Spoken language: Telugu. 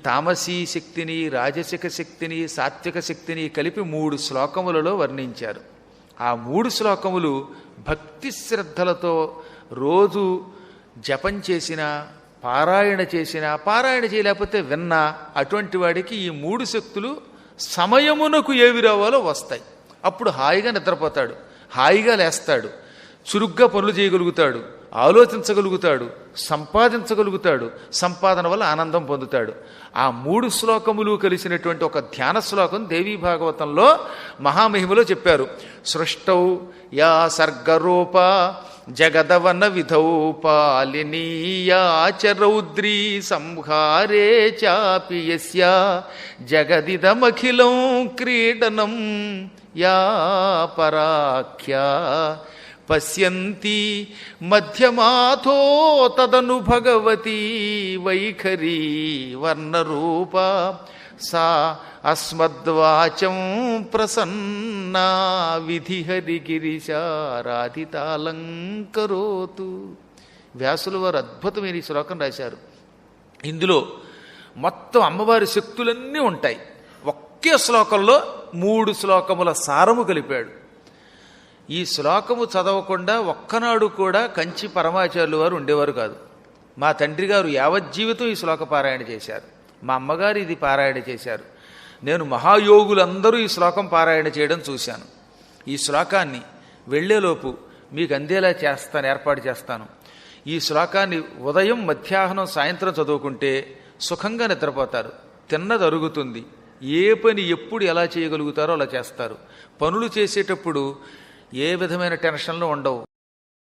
తామసీ శక్తిని, రాజసిక శక్తిని, సాత్విక శక్తిని కలిపి 3 శ్లోకములలో వర్ణించారు. ఆ 3 శ్లోకములు భక్తి శ్రద్ధలతో రోజు జపం చేసినా, పారాయణ చేసినా, పారాయణ చేయలేకపోతే విన్నా, అటువంటి వాడికి ఈ 3 శక్తులు సమయమునకు ఏవి రావాలో వస్తాయి. అప్పుడు హాయిగా నిద్రపోతాడు, హాయిగా లేస్తాడు, చురుగ్గా పనులు చేయగలుగుతాడు, ఆలోచించగలుగుతాడు, సంపాదించగలుగుతాడు, సంపాదన వల్ల ఆనందం పొందుతాడు. ఆ 3 శ్లోకములు కలిసినటువంటి ఒక ధ్యాన శ్లోకం దేవీ భాగవతంలో మహామహిమలో చెప్పారు. సృష్టౌ యా సర్గరూప జగదవన విధౌ పాలినీయాచ రౌద్రీ సంహారే చాపి యస్యా జగదిదమఖిలం క్రీడనం యా పరాఖ్యా పశ్యంతి మధ్యమాథో తదను భగవతి వైఖరీ వర్ణరూప సా అస్మద్వాచం ప్రసన్నా విధిహరిగిరిశారాధితాలంకరోతు. వ్యాసుల వారు అద్భుతమైన ఈ శ్లోకం రాశారు. ఇందులో మొత్తం అమ్మవారి శక్తులన్నీ ఉంటాయి. ఒకే శ్లోకంలో 3 శ్లోకముల సారము కలిపాడు. ఈ శ్లోకము చదవకుండా ఒక్కనాడు కూడా కంచి పరమాచార్యులు వారు ఉండేవారు కాదు. మా తండ్రి గారు యావజ్జీవితం ఈ శ్లోక పారాయణ చేశారు. మా అమ్మగారు ఇది పారాయణ చేశారు. నేను మహాయోగులందరూ ఈ శ్లోకం పారాయణ చేయడం చూశాను. ఈ శ్లోకాన్ని వెళ్ళేలోపు మీకు అందేలా ఏర్పాటు చేస్తాను. ఈ శ్లోకాన్ని ఉదయం, మధ్యాహ్నం, సాయంత్రం చదువుకుంటే సుఖంగా నిద్రపోతారు. తిన్నది అరుగుతుంది. ఏ పని ఎప్పుడు ఎలా చేయగలుగుతారో అలా చేస్తారు. పనులు చేసేటప్పుడు ఏ విధమైన టెన్షన్లు ఉండవు.